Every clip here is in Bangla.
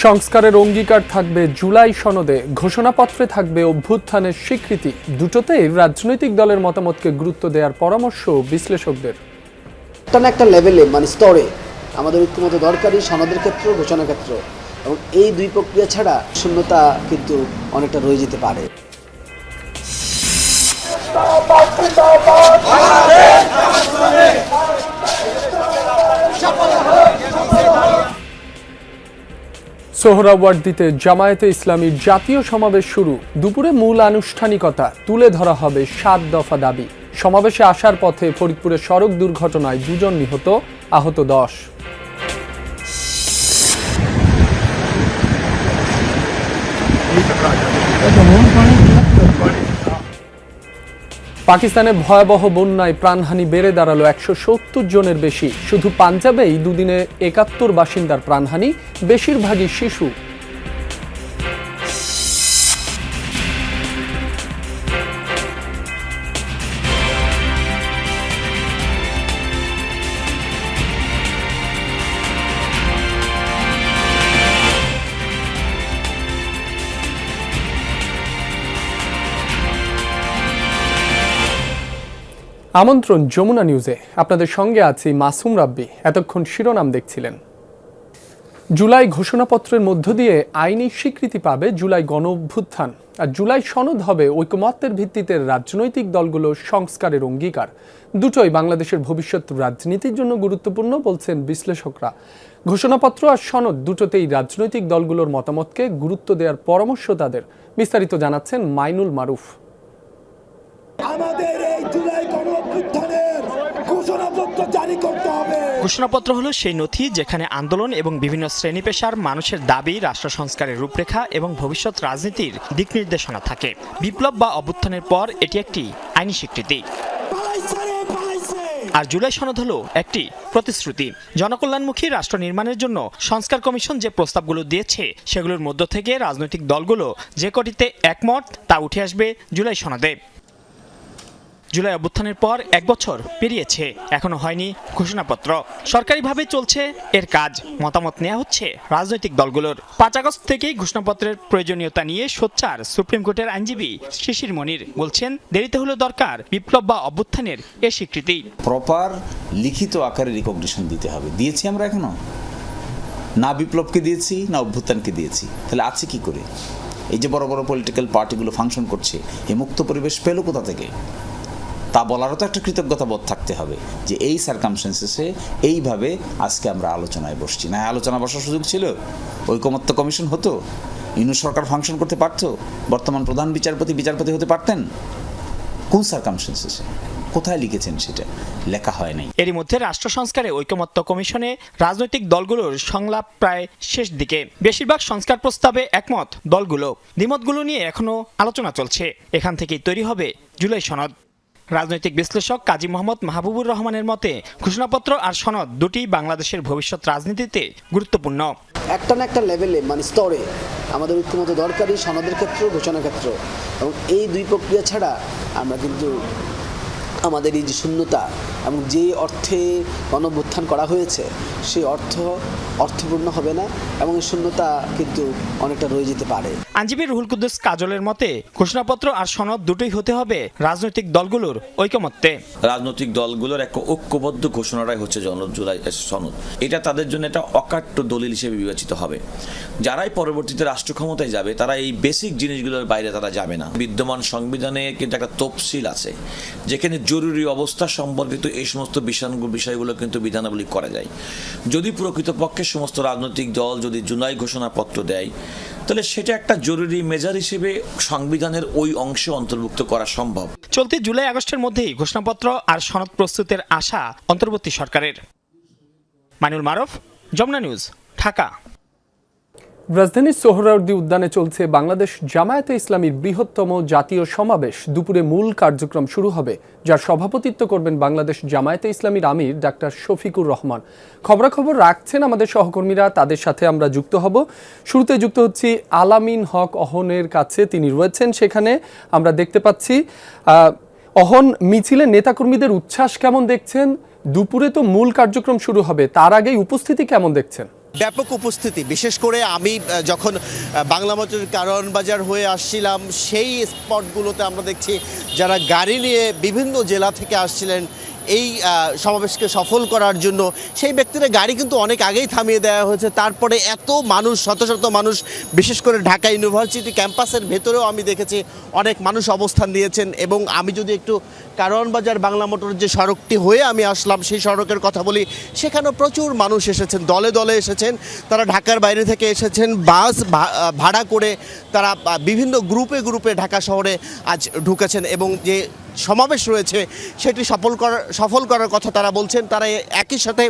সংস্কারের অঙ্গীকার থাকবে জুলাই সনদে, ঘোষণাপত্রে থাকবে অভ্যুত্থানের স্বীকৃতি। দুটোতেই রাজনৈতিক দলের মতামতকে গুরুত্ব দেওয়ার পরামর্শ বিশ্লেষকদের। একটা লেভেলে স্তরে আমাদের ঐক্যমত দরকারি, সনদের ক্ষেত্র, ঘোষণার ক্ষেত্র, এবং এই দুই প্রক্রিয়া ছাড়া শূন্যতা কিন্তু অনেকটা রয়ে যেতে পারে। সোহরাওয়ার্দীতে জামায়াতে ইসলামীর জাতীয় সমাবেশ শুরু। দুপুরে মূল আনুষ্ঠানিকতা, তুলে ধরা হবে ৭ দফা দাবি। সমাবেশে আসার পথে ফরিদপুরে সড়ক দুর্ঘটনায় ২ জন নিহত, আহত ১০। পাকিস্তানে ভয়াবহ বন্যায় প্রাণহানি বেড়ে দাঁড়ালো ১৭০ জনের বেশি। শুধু পাঞ্জাবেই দুদিনে ৭১ বাসিন্দার প্রাণহানি, বেশিরভাগই শিশু। আমন্ত্রণ যমুনা নিউজে, আপনাদের সঙ্গে আছি মাসুম রাব্বি। এতক্ষণ শিরোনাম দেখছিলেন। জুলাই ঘোষণাপত্রের মধ্য দিয়ে আইনি স্বীকৃতি পাবে জুলাই গণঅভ্যুত্থান, আর জুলাই সনদ হবে ঐকমত্যের ভিত্তিতে রাজনৈতিক দলগুলোর সংস্কারের অঙ্গীকার। দুটোই বাংলাদেশের ভবিষ্যৎ রাজনীতির জন্য গুরুত্বপূর্ণ বলছেন বিশ্লেষকরা। ঘোষণাপত্র আর সনদ দুটোতেই রাজনৈতিক দলগুলোর মতামতকে গুরুত্ব দেওয়ার পরামর্শ তাদের। বিস্তারিত জানাচ্ছেন মাইনুল মারুফ। আমাদের এই জুলাই গণঅভ্যুত্থানের ঘোষণাপত্র জারি করতে হবে। ঘোষণাপত্র হলো সেই নথি যেখানে আন্দোলন এবং বিভিন্ন শ্রেণী পেশার মানুষের দাবি, রাষ্ট্র সংস্কারের রূপরেখা এবং ভবিষ্যৎ রাজনীতির দিক নির্দেশনা থাকে। বিপ্লব বা অভ্যুত্থানের পর এটি একটি আইনি স্বীকৃতি। আর জুলাই সনদ হলো একটি প্রতিশ্রুতি। জনকল্যাণমুখী রাষ্ট্র নির্মাণের জন্য সংস্কার কমিশন যে প্রস্তাবগুলো দিয়েছে সেগুলোর মধ্য থেকে রাজনৈতিক দলগুলো যে কটিতে একমত তা উঠে আসবে জুলাই সনদে। জুলাই অভ্যুত্থানের পর ১ বছর পেরিয়েছে, এখনো হয়নি ঘোষণাপত্র। সরকারিভাবে চলছে এর কাজ, মতামত নেওয়া হচ্ছে রাজনৈতিক দলগুলোর। ৫ আগস্ট থেকেই ঘোষণাপত্রের প্রয়োজনীয়তা নিয়ে সোচ্চার সুপ্রিম কোর্টের আইনজীবী শিশির মনির বলছেন, দেরিতে হলো দরকার বিপ্লব বা অভ্যুত্থানের এ স্বীকৃতি। প্রপার লিখিত আকারে রিকগনিশন দিতে হবে। দিয়েছি আমরা এখনো? না বিপ্লবকে দিয়েছি, না অভ্যুত্থানকে দিয়েছি। তাহলে আছে কি করে? এই যে বড় বড় পলিটিক্যাল পার্টিগুলো ফাংশন করছে, এই মুক্ত পরিবেশ পেল কোথা থেকে? তা বলারও তো একটা কৃতজ্ঞতা বোধ থাকতে হবে যে এই সার্কামস্টেন্সেসে এইভাবে আজকে আমরা আলোচনায় বসছি। না আলোচনা বসার সুযোগ ছিল? ঐকমত্য কমিশন হতো, ইউনিট সরকার ফাংশন করতে পারত, বর্তমান প্রধান বিচারপতি হতে পারতেন। কোন সার্কামস্টেন্সেসে, কোথায় লিখেছেন সেটা লেখা হয় নাই। এরই মধ্যে রাষ্ট্র সংস্কারে ঐকমত্য কমিশনে রাজনৈতিক দলগুলোর সংলাপ প্রায় শেষ দিকে। বেশিরভাগ সংস্কার প্রস্তাবে একমত দলগুলো। দ্বিমতগুলো নিয়ে এখনো আলোচনা চলছে। এখান থেকেই তৈরি হবে জুলাই সনদ। রাজনৈতিক বিশ্লেষক কাজী মোহাম্মদ মাহবুবুর রহমানের মতে, ঘোষণাপত্র আর সনদ দুটি বাংলাদেশের ভবিষ্যৎ রাজনীতিতে গুরুত্বপূর্ণ। একটা লেভেলে স্তরে আমাদের ঐক্যমত দরকারি, সনদের ক্ষেত্র, ঘোষণার ক্ষেত্র, এবং এই দুই প্রক্রিয়া ছাড়া আমরা কিন্তু আমাদের এই যে শূন্যতা এবং যে অর্থে গণঅভ্যুত্থান করা হয়েছে সেই অর্থপূর্ণ হবে না, এবং এই শূন্যতা কিন্তু অনেকটা রয়ে যেতে পারে। আইনজীবী রুহুল কুদ্দুস কাজলের মতে, ঘোষণাপত্র আর সনদ দুটোই হতে হবে রাজনৈতিক দলগুলোর ঐকমত্যে। রাজনৈতিক দলগুলোর একটা ঐক্যবদ্ধ ঘোষণাটাই হচ্ছে জুলাই সনদ। এটা তাদের জন্য একটা অকাট্য দলিল হিসেবে বিবেচিত হবে। যারাই পরবর্তীতে রাষ্ট্র ক্ষমতায় যাবে তারা এই বেসিক জিনিসগুলোর বাইরে তারা যাবে না। বিদ্যমান সংবিধানে কিন্তু একটা তফসিল আছে যেখানে জরুরি অবস্থা সম্পর্কিত এই সমস্ত বিষয়গুলো কিন্তু বিধানাবলী করা যায়। যদি প্রকৃতপক্ষে সমস্ত রাজনৈতিক দল যদি জুলাই ঘোষণাপত্র দেয়, তাহলে সেটা একটা জরুরি মেজার হিসেবে সংবিধানের ওই অংশে অন্তর্ভুক্ত করা সম্ভব। চলতি জুলাই আগস্টের মধ্যেই ঘোষণাপত্র আর সনদ প্রস্তুতের আশা অন্তর্বর্তী সরকারের। মাইনুল মারুফ, যমুনা নিউজ, ঢাকা। রাজধানীর সোহরাওয়ার্দী উদ্যানে চলছে বাংলাদেশ জামায়াতে ইসলামীর বৃহত্তম জাতীয় সমাবেশ। দুপুরে মূল কার্যক্রম শুরু হবে, যার সভাপতিত্ব করবেন বাংলাদেশ জামায়াতে ইসলামীর আমির ডাক্তার শফিকুর রহমান। খবরাখবর রাখছেন আমাদের সহকর্মীরা, তাদের সাথে আমরা যুক্ত হব। শুরুতে যুক্ত হচ্ছি আলামিন হক অহনের কাছে, তিনি রয়েছেন সেখানে। আমরা দেখতে পাচ্ছি অহন, মিছিলের নেতাকর্মীদের উচ্ছ্বাস কেমন দেখছেন? দুপুরে তো মূল কার্যক্রম শুরু হবে, তার আগেই উপস্থিতি কেমন দেখছেন? ব্যাপক উপস্থিতি, বিশেষ করে আমি যখন বাংলা মঞ্চের কারণ বাজার হয়ে আসছিলাম সেই স্পটগুলোতে আমরা দেখছি যারা গাড়ি নিয়ে বিভিন্ন জেলা থেকে আসছিলেন এই সমাবেশকে সফল করার জন্য, সেই ব্যক্তিরা গাড়ি কিন্তু অনেক আগেই থামিয়ে দেওয়া হয়েছে। তারপরে এত মানুষ, শত শত মানুষ, বিশেষ করে ঢাকা ইউনিভার্সিটি ক্যাম্পাসের ভেতরেও আমি দেখেছি অনেক মানুষ অবস্থান নিয়েছেন। এবং আমি যদি একটু কারওয়ান বাজার বাংলা মোটর যে সড়কটি হয়ে আমি আসলাম সেই সড়কের কথা বলি, সেখানেও প্রচুর মানুষ এসেছেন, দলে দলে এসেছেন। তারা ঢাকার বাইরে থেকে এসেছেন, বাস ভাড়া করে তারা বিভিন্ন গ্রুপে গ্রুপে ঢাকা শহরে আজ ঢুকেছেন এবং যে সমাবেশ রয়েছে সেটি সফল করার কথা তারা বলছেন। তারা একই সাথে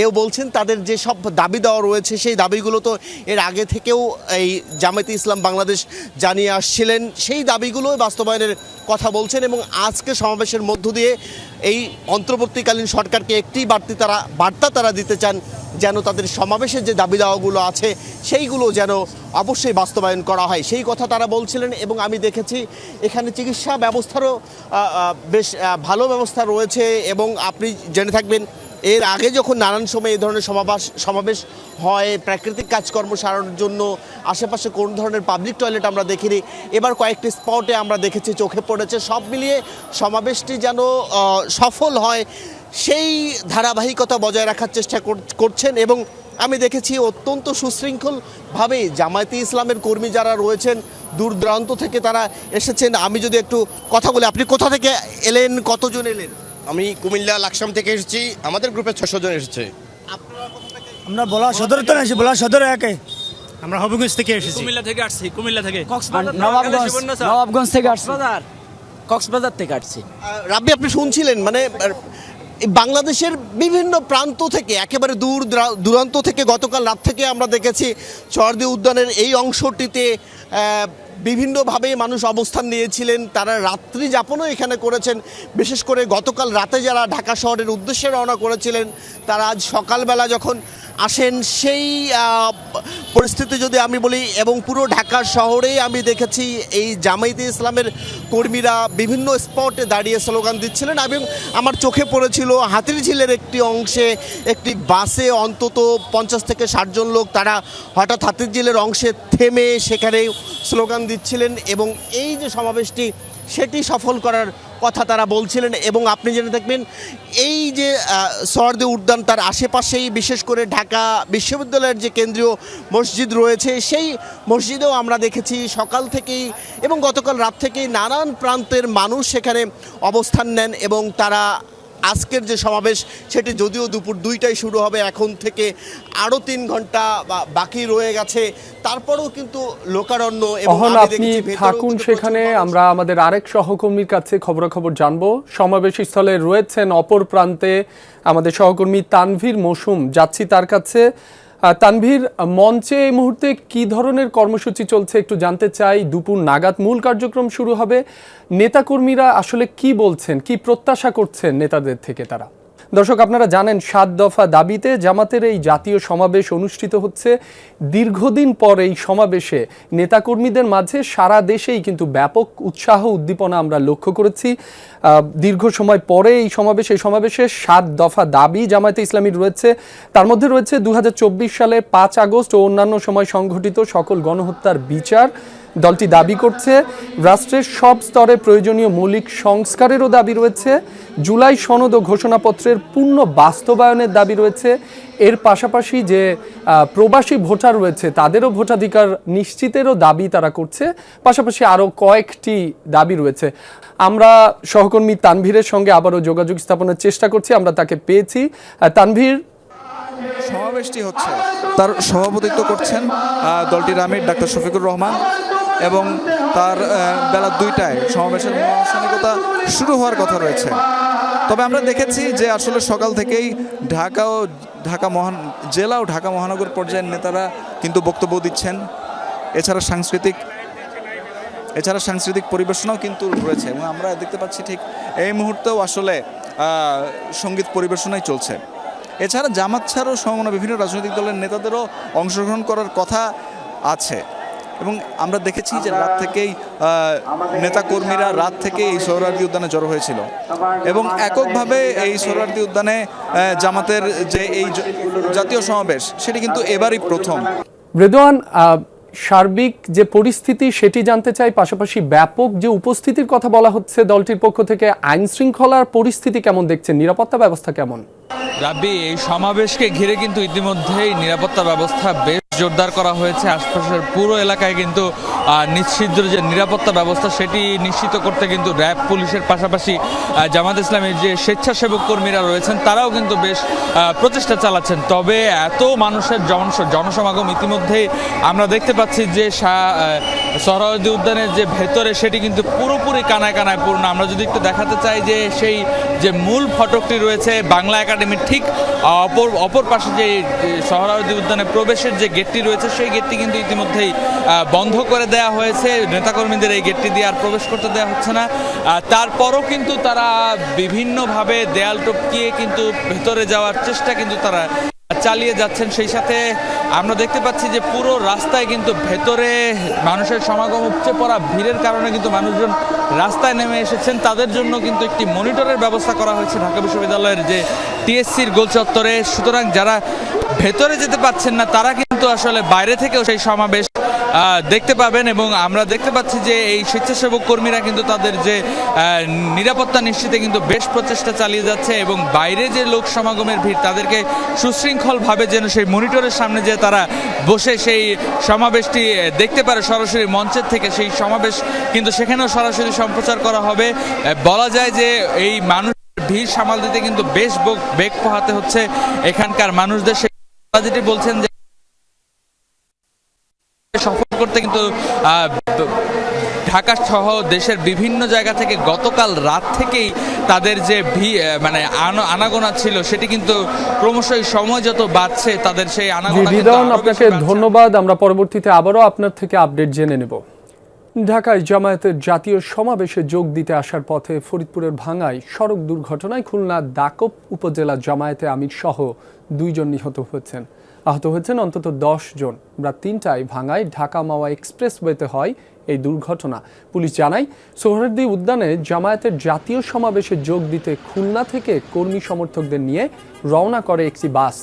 এও বলছেন তাদের যে সব দাবি দেওয়া রয়েছে সেই দাবিগুলো তো এর আগে থেকেও এই জামায়াতে ইসলাম বাংলাদেশ জানিয়ে আসছিলেন, সেই দাবিগুলো বাস্তবায়নের কথা বলছেন। এবং আজকে সমাবেশের মধ্য দিয়ে এই অন্তর্বর্তীকালীন সরকারকে একটি বার্তা তারা দিতে চান, যেন তাদের সমাবেশের যে দাবি দাওয়াগুলো আছে সেইগুলো যেন অবশ্যই বাস্তবায়ন করা হয়, সেই কথা তারা বলছিলেন। এবং আমি দেখেছি এখানে চিকিৎসা ব্যবস্থারও বেশ ভালো ব্যবস্থা রয়েছে। এবং আপনি জেনে থাকবেন এর আগে যখন নানান সময় এই ধরনের সমাবেশ হয় প্রাকৃতিক কাজকর্ম সারানোর জন্য, আশেপাশে কোন ধরনের পাবলিক টয়লেট আমরা দেখিনি, এবার কয়েকটি স্পটে আমরা দেখেছি চোখে পড়েছে। সব মিলিয়ে সমাবেশটি যেন সফল হয় সেই ধারাবাহিকতা বজায় রাখার চেষ্টা করছেন। এবং আমি দেখেছি অত্যন্ত সুশৃঙ্খলভাবে জামায়াতে ইসলামের কর্মী যারা রয়েছেন দূর দূরান্ত থেকে তারা এসেছেন। আমি যদি একটু কথা বলি, আপনি কোথা থেকে এলেন, কতজন এলেন? আমি কুমিল্লা লাকসাম থেকে এসেছি, আমাদের গ্রুপে 600 জন এসেছে। আমরা বলা সদর তো এসেছি, বলা সদর একে আমরা হবিগঞ্জ থেকে এসেছি, কুমিল্লা থেকে আসছি, কুমিল্লা থেকে নবাবগঞ্জ থেকে আসছি, কক্সবাজার থেকে আসছি। রাব্বি, আপনি শুনছিলেন মানে বাংলাদেশের বিভিন্ন প্রান্ত থেকে, একেবারে দূর দূরান্ত থেকে গতকাল রাত থেকে আমরা দেখেছি সোহরাওয়ার্দী উদ্যানের এই অংশটিতে বিভিন্নভাবে মানুষ অবস্থান নিয়েছিলেন। তারা রাত্রি যাপনও এখানে করেছেন। বিশেষ করে গতকাল রাতে যারা ঢাকা শহরের উদ্দেশ্যে রওনা করেছিলেন তারা আজ সকালবেলা যখন আসেন সেই পরিস্থিতি যদি আমি বলি, এবং পুরো ঢাকা শহরেই আমি দেখেছি এই জামায়াতে ইসলামের কর্মীরা বিভিন্ন স্পটে দাঁড়িয়ে স্লোগান দিচ্ছিলেন। এবং আমার চোখে পড়েছিল হাতিরঝিলের একটি অংশে একটি বাসে অন্তত 50 থেকে 60 জন লোক তারা হঠাৎ হাতিরঝিলের অংশে থেমে সেখানে স্লোগান দিচ্ছিলেন এবং এই যে সমাবেশটি সেটি সফল করার কথা তারা বলছিলেন। এবং আপনি জেনে থাকবেন এই যে সোহরাওয়ার্দী উদ্যান তার আশেপাশেই বিশেষ করে ঢাকা বিশ্ববিদ্যালয়ের যে কেন্দ্রীয় মসজিদ রয়েছে সেই মসজিদেও আমরা দেখেছি সকাল থেকেই এবং গতকাল রাত থেকেই নানান প্রান্তের মানুষ সেখানে অবস্থান নেন। এবং তারা আজকের যে সমাবেশ সেটি যদিও দুপুর 2টায় শুরু হবে, এখন থেকে আরও 3 ঘন্টা বাকি রয়ে গেছে, তারপরেও কিন্তু লোকারণ্য। আপনি থাকুন সেখানে, আমরা আমাদের আরেক সহকর্মীর কাছে খবরাখবর জানবো। সমাবেশ স্থলে রয়েছেন অপর প্রান্তে আমাদের সহকর্মী তানভীর মৌসুম, যাচ্ছি তার কাছে। তানভীর, মঞ্চে এই মুহূর্তে কি ধরনের কর্মসূচি চলছে একটু জানতে চাই। দুপুর নাগাদ মূল কার্যক্রম শুরু হবে, নেতাকর্মীরা আসলে কি বলছেন, কি প্রত্যাশা করছেন নেতাদের থেকে তারা? দর্শক, আপনারা জানেন 7 দফা দাবিতে জামাতের এই জাতীয় সমাবেশ অনুষ্ঠিত হচ্ছে। দীর্ঘদিন পর এই সমাবেশে নেতাকর্মীদের মাঝে সারা দেশেই কিন্তু ব্যাপক উৎসাহ উদ্দীপনা আমরা লক্ষ্য করেছি। দীর্ঘ সময় পরে এই সমাবেশে 7 দফা দাবি জামায়াতে ইসলামীর রয়েছে। তার মধ্যে রয়েছে 2024 সালে 5 আগস্ট ও অন্যান্য সময় সংঘটিত সকল গণহত্যার বিচার। দলটি দাবি করছে রাষ্ট্রের সব স্তরে প্রয়োজনীয় মৌলিক সংস্কারেরও দাবি রয়েছে। জুলাই সনদ ও ঘোষণাপত্রের পূর্ণ বাস্তবায়নের দাবি রয়েছে। এর পাশাপাশি যে প্রবাসী ভোটার রয়েছে তাদেরও ভোটাধিকার নিশ্চিতেরও দাবি তারা করছে। পাশাপাশি আরও কয়েকটি দাবি রয়েছে। আমরা সহকর্মী তানভীরের সঙ্গে আবারও যোগাযোগ স্থাপনের চেষ্টা করছি, আমরা তাকে পেয়েছি। তানভীর, সমাবেশটি হচ্ছে তার সভাপতিত্ব করছেন দলটির আমির ডাক্তার শফিকুর রহমান এবং তার বেলা 2টায় সমাবেশের আনুষ্ঠানিকতা শুরু হওয়ার কথা রয়েছে। তবে আমরা দেখেছি যে আসলে সকাল থেকেই জেলা ও ঢাকা মহানগর পর্যায়ের নেতারা কিন্তু বক্তব্য দিচ্ছেন। এছাড়া সাংস্কৃতিক পরিবেশনাও কিন্তু রয়েছে এবং আমরা দেখতে পাচ্ছি ঠিক এই মুহূর্তেও আসলে সঙ্গীত পরিবেশনাই চলছে। এছাড়া জামাত ছাড়াও সমমনা বিভিন্ন রাজনৈতিক দলের নেতাদেরও অংশগ্রহণ করার কথা আছে। এবং আমরা দেখেছি যে রাত থেকেই নেতাকর্মীরা রাত থেকে এই সোহরাওয়ার্দী উদ্যানে জড়ো হয়েছিল এবং এককভাবে এই সোহরাওয়ার্দী উদ্যানে জামাতের যে এই জাতীয় সমাবেশ সেটি কিন্তু এবারই প্রথম। রেদওয়ান, সার্বিক যে পরিস্থিতি সেটি জানতে চাই, পাশাপাশি ব্যাপক যে উপস্থিতির কথা বলা হচ্ছে দলটির পক্ষ থেকে, আইন শৃঙ্খলার পরিস্থিতি কেমন দেখছেন, নিরাপত্তা ব্যবস্থা কেমন? রাব্বি, এই সমাবেশকে ঘিরে কিন্তু ইতিমধ্যেই নিরাপত্তা ব্যবস্থা বেশ জোরদার করা হয়েছে। আশপাশের পুরো এলাকায় কিন্তু নিশ্চিত যে নিরাপত্তা ব্যবস্থা সেটি নিশ্চিত করতে কিন্তু র্যাব, পুলিশের পাশাপাশি জামাত ইসলামের যে স্বেচ্ছাসেবক কর্মীরা রয়েছেন তারাও কিন্তু বেশ প্রচেষ্টা চালাচ্ছেন। তবে এত মানুষের জনসমাগম ইতিমধ্যেই আমরা দেখতে পাচ্ছি যে সোহরাওয়ার্দী উদ্যানের যে ভেতরে সেটি কিন্তু পুরোপুরি কানায় কানায় পূর্ণ। আমরা যদি একটু দেখাতে চাই যে সেই যে মূল ফটকটি রয়েছে বাংলা একাডেমির ঠিক অপর পাশে যে সোহরাওয়ার্দী উদ্যানে প্রবেশের যে গেটটি রয়েছে সেই গেটটি কিন্তু ইতিমধ্যেই বন্ধ করে দেওয়া হয়েছে। নেতাকর্মীদের এই গেটটি দিয়ে আর প্রবেশ করতে দেওয়া হচ্ছে না। তারপরও কিন্তু তারা বিভিন্নভাবে দেয়াল টপকিয়ে কিন্তু ভেতরে যাওয়ার চেষ্টা কিন্তু তারা চালিয়ে যাচ্ছেন। সেই সাথে আমরা দেখতে পাচ্ছি যে পুরো রাস্তায় কিন্তু ভেতরে মানুষের সমাগম, উপচে পড়া ভিড়ের কারণে কিন্তু মানুষজন রাস্তায় নেমে এসেছেন। তাদের জন্য কিন্তু একটি মনিটরের ব্যবস্থা করা হয়েছে ঢাকা বিশ্ববিদ্যালয়ের যে টিএসসির গোল চত্বরে। সুতরাং যারা ভেতরে যেতে পারছেন না তারা কিন্তু আসলে বাইরে থেকেও সেই সমাবেশ দেখতে পাবেন। এবং আমরা দেখতে পাচ্ছি যে এই স্বেচ্ছাসেবক কর্মীরা কিন্তু তাদের যে নিরাপত্তা নিশ্চিতে কিন্তু বেশ প্রচেষ্টা চালিয়ে যাচ্ছে এবং বাইরে যে লোক সমাগমের ভিড় তাদেরকে সুশৃঙ্খলভাবে যেন সেই মনিটরের সামনে যে তারা বসে সেই সমাবেশটি দেখতে পারে সরাসরি মঞ্চের থেকে, সেই সমাবেশ কিন্তু সেখানেও সরাসরি সম্প্রচার করা হবে। বলা যায় যে এই মানুষ ভিড় সামাল দিতে কিন্তু বেশ বেগ পোহাতে হচ্ছে এখানকার মানুষদের। যেটি বলছেন যে সফর করতে কিন্তু ঢাকা সহ দেশের বিভিন্ন জায়গা থেকে গতকাল রাত থেকেই তাদের যে আনাগোনা ছিল সেটি কিন্তু ক্রমশই সময় যত বাড়ছে তাদের সেই আনাগোনা। আপনাকে ধন্যবাদ। আমরা পরবর্তীতে আবারও আপনার থেকে আপডেট জেনে নেব। ঢাকায় জামায়াতের জাতীয় সমাবেশে যোগ দিতে আসার পথে ফরিদপুরের ভাঙ্গায় সড়ক দুর্ঘটনায় খুলনা দাকপ উপজেলা জামায়াতে আমির সহ 2 জন নিহত হয়েছেন। আহত হয়েছেন অন্তত 10 জন। রাত 3টায় ভাঙ্গায় ঢাকা মাওয়া এক্সপ্রেসওয়েতে হয় এই দুর্ঘটনা। পুলিশ জানায় সোহরাওয়ার্দী উদ্যানে জামায়াতের জাতীয় সমাবেশে যোগ দিতে খুলনা থেকে কর্মী সমর্থকদের নিয়ে রওনা করে একটি বাস।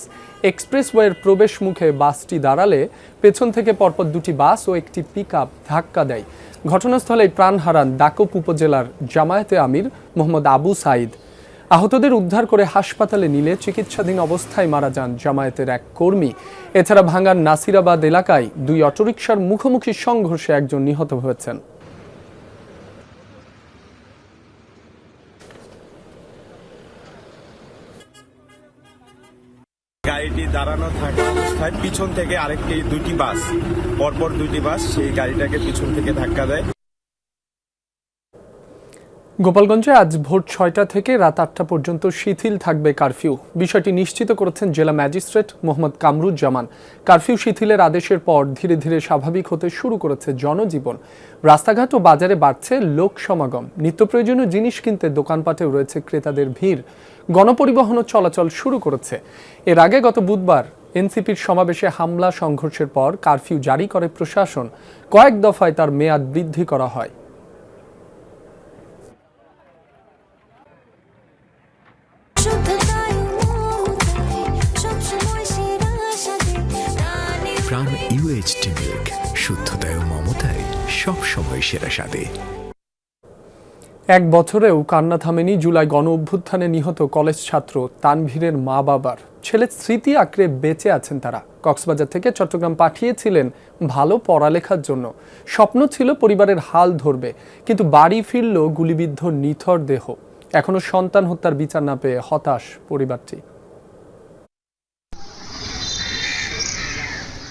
এক্সপ্রেসওয়ের প্রবেশ মুখে বাসটি দাঁড়ালে পেছন থেকে পরপর 2টি বাস ও একটি পিকআপ ধাক্কা দেয়। ঘটনাস্থলে প্রাণ হারান দাকপ উপজেলার জামায়াতে আমির মোহাম্মদ আবু সাইদ। আহতদের উদ্ধার করে হাসপাতালে নিলে চিকিৎসাধীন অবস্থায় মারা যান জামায়াতের এক কর্মী। এছাড়া ভাঙ্গার নাসিরাবাদ এলাকায় 2 অটোরিকশার মুখোমুখি সংঘর্ষে একজন নিহত হয়েছেন। গাড়িটি দাঁড়ানো থাকা অবস্থায় পিছন থেকে আরেকটি 2টি বাস, পরপর 2টি বাস সেই গাড়িটাকে পিছন থেকে ধাক্কা দেয়। গোপালগঞ্জে আজ ভোর 6টা থেকে রাত 8টা পর্যন্ত শিথিল থাকবে কারফিউ। বিষয়টি নিশ্চিত করেছেন জেলা ম্যাজিস্ট্রেট মোহাম্মদ কামরুজ্জামান। কারফিউ শিথিলের আদেশের পর ধীরে ধীরে স্বাভাবিক হতে শুরু করেছে জনজীবন। রাস্তাঘাট ও বাজারে বাড়ছে লোক সমাগম। নিত্য প্রয়োজনীয় জিনিস কিনতে দোকানপাটেও রয়েছে ক্রেতাদের ভিড়। গণপরিবহনও চলাচল শুরু করেছে। এর আগে গত বুধবার এনসিপির সমাবেশে হামলা সংঘর্ষের পর কারফিউ জারি করে প্রশাসন। কয়েক দফায় তার মেয়াদ বৃদ্ধি করা হয়। প্রাণ UHT মিল্ক, শুদ্ধতায় ও মমতায় সবসময় সেরা স্বাদে। 1 বছরেও কান্না থামেনি জুলাই গণ অভ্যুত্থানে নিহত কলেজ ছাত্র তানভীরের মা বাবার। ছেলের স্মৃতি আঁকড়ে বেঁচে আছেন তারা। কক্সবাজার থেকে চট্টগ্রাম পাঠিয়েছিলেন ভালো পড়ালেখার জন্য। স্বপ্ন ছিল পরিবারের হাল ধরবে, কিন্তু বাড়ি ফিরল গুলিবিদ্ধ নিথর দেহ। এখনো সন্তান হত্যার বিচার না পেয়ে হতাশ পরিবারটি।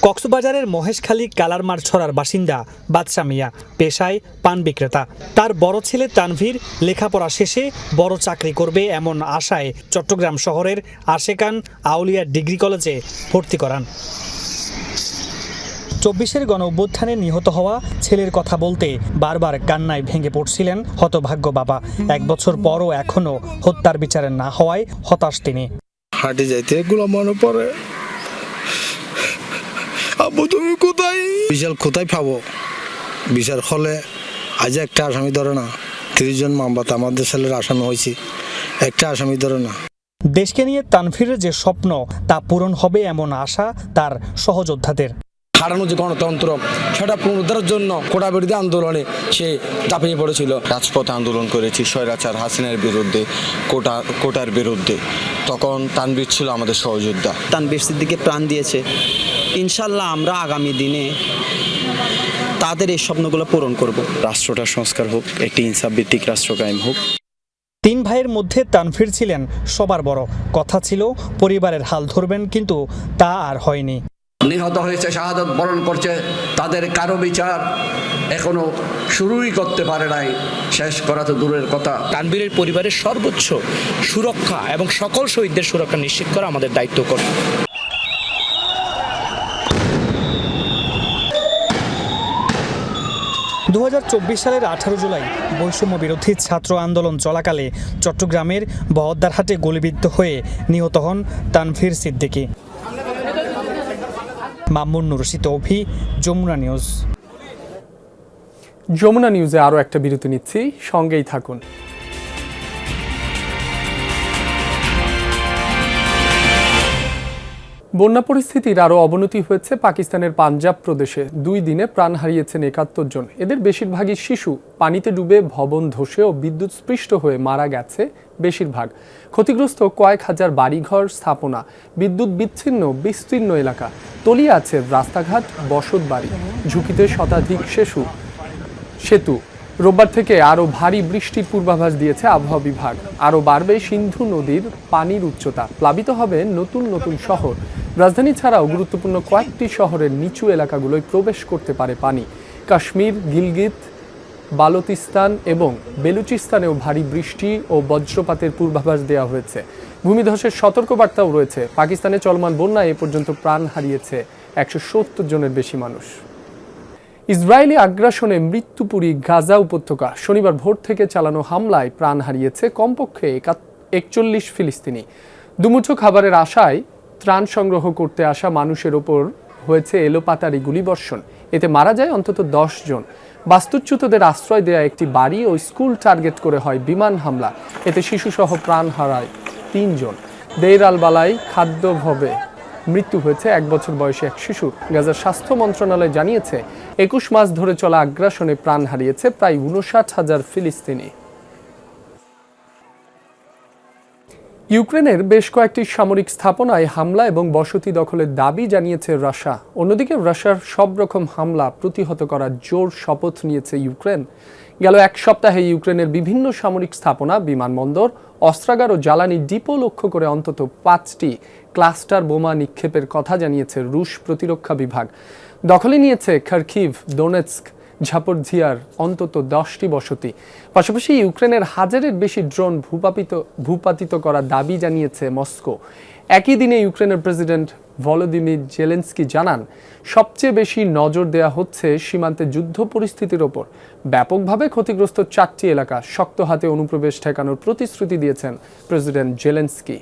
কক্সবাজারের মহেশখালী কালারমার ছড়ার বাসিন্দা বাদশা মিয়া, পেশায় পান বিক্রেতা। তার বড় ছেলে তানভীর লেখাপড়া শেষে বড় চাকরি করবে এমন আশায় চট্টগ্রাম শহরের আশেকান আউলিয়া ডিগ্রি কলেজে ভর্তি করান। 24-এর গণ অভ্যুত্থানে নিহত হওয়া ছেলের কথা বলতে বারবার কান্নায় ভেঙে পড়ছিলেন হতভাগ্য বাবা। 1 বছর পরও এখনো হত্যার বিচারে না হওয়ায় হতাশ তিনি। হাঁটে যাইতে এগুলো মনে পড়ে, আব্বু তুমি কোথায়? বিচার কোথায় পাবো? বিচার হলে আজ একটা আসামি ধরে না, 30 জন মামলাতে আমাদের ছেলের আসামি হয়েছে, একটা আসামি ধরে না। দেশকে নিয়ে তানভীরের যে স্বপ্ন তা পূরণ হবে এমন আশা তার সহযোদ্ধাদের। হারানো যে গণতন্ত্র সেটা পুনরুদ্ধারের জন্য কোটা বিরোধী আন্দোলনে সে ঝাঁপিয়ে পড়েছিল। রাজপথে আন্দোলন করেছি স্বৈরাচার হাসিনার বিরুদ্ধে, কোটার বিরুদ্ধে। তখন তানভীর ছিল আমাদের সহযোদ্ধা। তানভীর সিদ্দিকী প্রাণ দিয়েছে। ইনশাল্লাহ আমরা আগামী দিনে তাদের এই স্বপ্নগুলো পূরণ করব। রাষ্ট্রটা সংস্কার হোক, একটি ইনসাফ ভিত্তিক রাষ্ট্র কায়েম হোক। 3 ভাইয়ের মধ্যে তানভীর ছিলেন সবার বড়। কথা ছিল পরিবারের হাল ধরবেন, কিন্তু তা আর হয়নি। নিহত হয়েছে, শাহাদত বরণ করছে, তাদের কারো বিচার এখনো শুরুই করতে পারে নাই, শেষ করা তো দূরের কথা। তানভীরের পরিবারের সর্বোচ্চ সুরক্ষা এবং সকল শহীদদের সুরক্ষা নিশ্চিত করা আমাদের দায়িত্ব। 2024 সালের 18 জুলাই বৈষম্য বিরোধী ছাত্র আন্দোলন চলাকালে চট্টগ্রামের বহদ্দারহাটে গুলিবিদ্ধ হয়ে নিহত হন তানভীর সিদ্দিকী। মামুন নুরশি তৌফি, যমুনা নিউজ। যমুনা নিউজে আরও একটা বিরতি নিচ্ছি, সঙ্গেই থাকুন। বন্যা পরিস্থিতির আরও অবনতি হয়েছে পাকিস্তানের পাঞ্জাব প্রদেশে। 2 দিনে প্রাণ হারিয়েছেন 71 জন। এদের বেশিরভাগই শিশু। পানিতে ডুবে ভবন ধসে ও বিদ্যুৎস্পৃষ্ট হয়ে মারা গেছে বেশিরভাগ। ক্ষতিগ্রস্ত কয়েক হাজার বাড়িঘর, স্থাপনা, বিদ্যুৎ বিচ্ছিন্ন বিস্তীর্ণ এলাকা। তলিয়ে আছে রাস্তাঘাট, বসত বাড়ি। ঝুঁকিতে শতাধিক সেতু। রোববার থেকে আরও ভারী বৃষ্টির পূর্বাভাস দিয়েছে আবহাওয়া বিভাগ। আরও বাড়বে সিন্ধু নদীর পানির উচ্চতা। প্লাবিত হবে নতুন নতুন শহর। রাজধানী ছাড়াও গুরুত্বপূর্ণ কয়েকটি শহরের নিচু এলাকাগুলোয় প্রবেশ করতে পারে পানি। কাশ্মীর, গিলগিত, বালতিস্তান এবং বেলুচিস্তানেও ভারী বৃষ্টি ও বজ্রপাতের পূর্বাভাস দেওয়া হয়েছে। ভূমিধসের সতর্কবার্তাও রয়েছে। পাকিস্তানে চলমান বন্যায় এ পর্যন্ত প্রাণ হারিয়েছে 170 জনের বেশি মানুষ। ইসরায়েলি আগ্রাসনে মৃত্যুপুরী গাজা উপত্যকা। শনিবার ভোর থেকে চালানো হামলায় প্রাণ হারিয়েছে কমপক্ষে 41 ফিলিস্তিনি। দুমুঠো খাবারের আশায় ত্রাণ সংগ্রহ করতে আসা মানুষের ওপর হয়েছে এলোপাতাড়ি গুলিবর্ষণ। এতে মারা যায় অন্তত 10 জন। বাস্তুচ্যুতদের আশ্রয় দেয়া একটি বাড়ি ও স্কুল টার্গেট করে হয় বিমান হামলা। এতে শিশুসহ প্রাণ হারায় 3 জন। দেইর আল বালাই খাদ্যাভাবে মৃত্যু হয়েছে 1 বছর বয়সী এক শিশুর। গাজার স্বাস্থ্য মন্ত্রণালয় জানিয়েছে 21 মাস ধরে চলা আগ্রাসনে প্রাণ হারিয়েছে প্রায় 59,000 ফিলিস্তিনি। ইউক্রেনের বেশ কয়েকটি সামরিক স্থাপনায় হামলা এবং বসতি দখলের দাবি জানিয়েছে রাশিয়া। অন্যদিকে রাশিয়ার সব রকম হামলা প্রতিহত করার জোর শপথ নিয়েছে ইউক্রেন। গেল 1 সপ্তাহে ইউক্রেনের বিভিন্ন সামরিক স্থাপনা, বিমানবন্দর, অস্ত্রাগার ও জ্বালানি ডিপো লক্ষ্য করে অন্তত 5টি ক্লাস্টার বোমা নিক্ষেপের কথা জানিয়েছে রুশ প্রতিরক্ষা বিভাগ। দখলে নিয়েছে খার্কিভ, দোনেৎস্ক, ঝাপরঝিয়ার অন্তত 10টি বসতি। পাশাপাশি ইউক্রেনের 1000-এর বেশি ড্রোন ভূপাতিত করার দাবি জানিয়েছে মস্কো। একই দিনে ইউক্রেনের প্রেসিডেন্ট ভলোদিমির জেলেনস্কি জানান, সবচেয়ে বেশি নজর দেওয়া হচ্ছে সীমান্তে যুদ্ধ পরিস্থিতির ওপর। ব্যাপকভাবে ক্ষতিগ্রস্ত 4টি এলাকা শক্ত হাতে অনুপ্রবেশ ঠেকানোর প্রতিশ্রুতি দিয়েছেন প্রেসিডেন্ট জেলেনস্কি।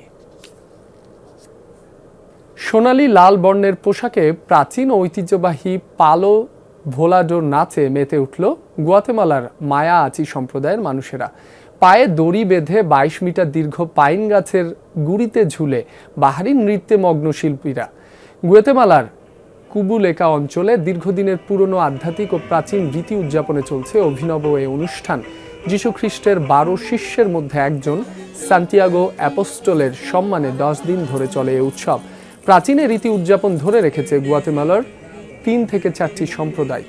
সোনালি লাল বর্ণের পোশাকে প্রাচীন ঐতিহ্যবাহী পালো ভোলাডোর নাচে মেতে উঠল গুয়াতেমালার মায়া আচি সম্প্রদায়ের মানুষেরা। পায়ে দড়ি বেঁধে 22 মিটার দীর্ঘ পাইন গাছের গুড়িতে ঝুলে বাহারি নৃত্যে মগ্ন শিল্পীরা। গুয়াতেমালার কুবুলেকা অঞ্চলে দীর্ঘদিনের পুরনো আধ্যাত্মিক ও প্রাচীন রীতি উদযাপনে চলছে অভিনব এই অনুষ্ঠান। যীশু খ্রিস্টের 12 শিষ্যের মধ্যে একজন সান্তিয়াগো অ্যাপোস্টলের সম্মানে 10 দিন ধরে চলে এই উৎসব। প্রাচীন রীতি উদযাপন ধরে রেখেছে গুয়াতেমালার 3 থেকে 4টি সম্প্রদায়।